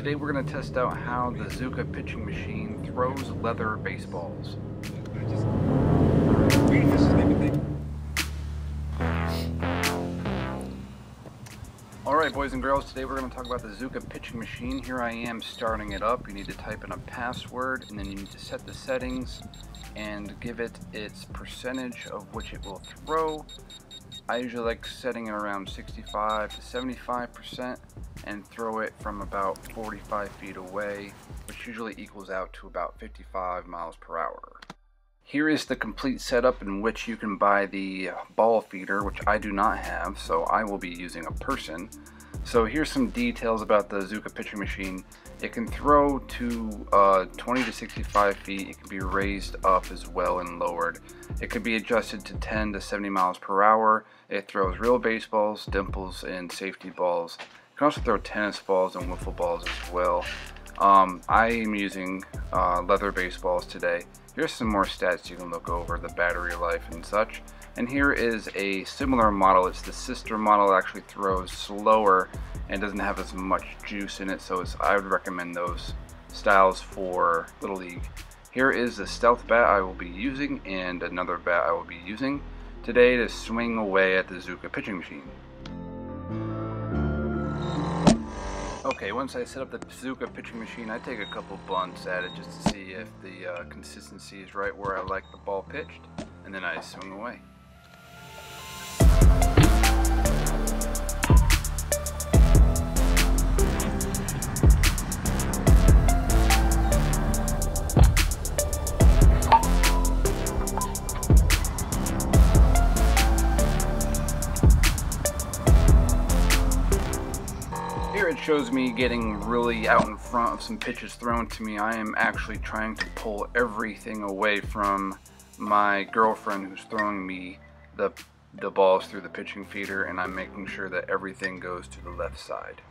Today we're going to test out how the Zooka pitching machine throws leather baseballs. Alright boys and girls, today we're going to talk about the Zooka pitching machine. Here I am starting it up. You need to type in a password and then you need to set the settings and give it its percentage of which it will throw. I usually like setting it around 65 to 75% and throw it from about 45 feet away, which usually equals out to about 55 miles per hour. Here is the complete setup in which you can buy the ball feeder, which I do not have, so I will be using a person. So here's some details about the Zooka pitching machine. It can throw to 20 to 65 feet. It can be raised up as well and lowered. It could be adjusted to 10 to 70 miles per hour. It throws real baseballs, dimples, and safety balls. You can also throw tennis balls and wiffle balls as well. I am using leather baseballs today. Here's some more stats you can look over, the battery life and such. And here is a similar model. It's the sister model. It actually throws slower and doesn't have as much juice in it, so I would recommend those styles for Little League. Here is the stealth bat I will be using and another bat I will be using today to swing away at the Zooka pitching machine. Okay, once I set up the Zooka pitching machine, I take a couple bunts at it just to see if the consistency is right where I like the ball pitched, and then I swing away. Here it shows me getting really out in front of some pitches thrown to me. I am actually trying to pull everything away from my girlfriend who's throwing me the balls through the pitching feeder, and I'm making sure that everything goes to the left side.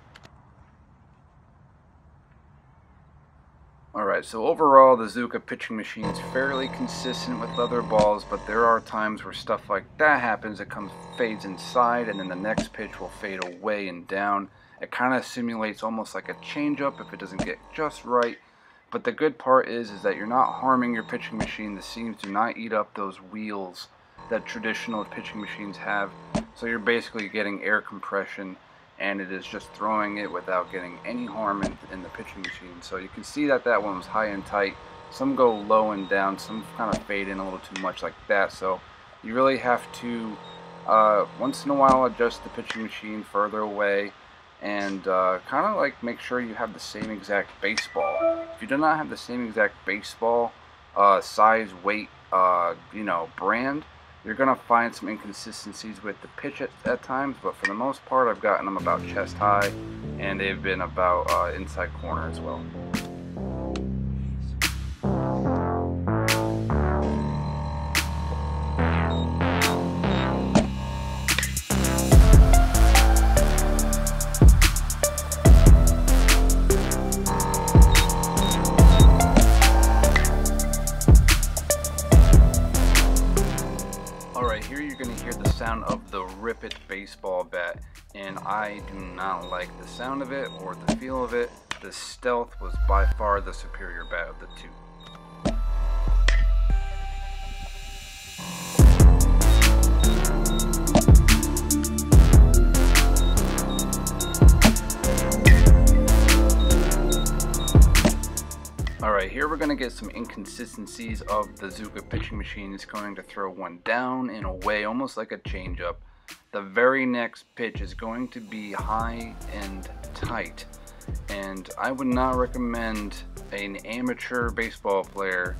Alright, so overall the Zooka pitching machine is fairly consistent with leather balls, but there are times where stuff like that happens. It fades inside and then the next pitch will fade away and down. It kind of simulates almost like a changeup if it doesn't get just right. But the good part is that you're not harming your pitching machine. The seams do not eat up those wheels that traditional pitching machines have. So you're basically getting air compression, and it is just throwing it without getting any harm in the pitching machine. So you can see that that one was high and tight. Some go low and down, some kind of fade in a little too much like that. So you really have to once in a while adjust the pitching machine further away and kind of like make sure you have the same exact baseball. If you do not have the same exact baseball size, weight, brand, you're gonna find some inconsistencies with the pitch at times, but for the most part I've gotten them about chest high, and they've been about inside corner as well. Here you're going to hear the sound of the Rip It baseball bat, and I do not like the sound of it or the feel of it. The Stealth was by far the superior bat of the two. Alright, here we're going to get some inconsistencies of the Zooka pitching machine. It's going to throw one down and away, almost like a changeup. The very next pitch is going to be high and tight, and I would not recommend an amateur baseball player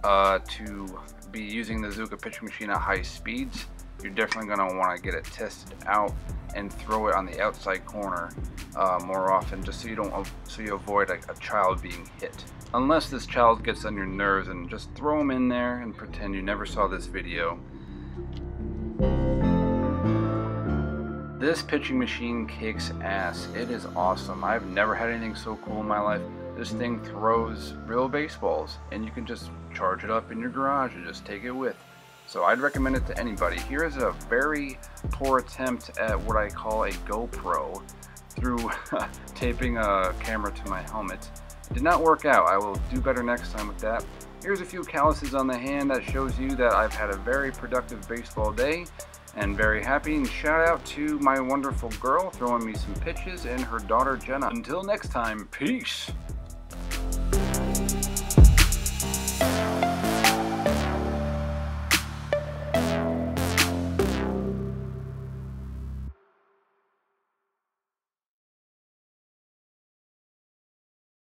to be using the Zooka pitching machine at high speeds. You're definitely going to want to get it tested out and throw it on the outside corner more often, just so you avoid a child being hit. Unless this child gets on your nerves, and just throw them in there and pretend you never saw this video. This pitching machine kicks ass. It is awesome. I've never had anything so cool in my life. This thing throws real baseballs, and you can just charge it up in your garage and just take it with. So I'd recommend it to anybody. Here is a very poor attempt at what I call a GoPro through taping a camera to my helmet. It did not work out. I will do better next time with that. Here's a few calluses on the hand that shows you that I've had a very productive baseball day and very happy. And shout out to my wonderful girl throwing me some pitches and her daughter Jenna. Until next time, peace!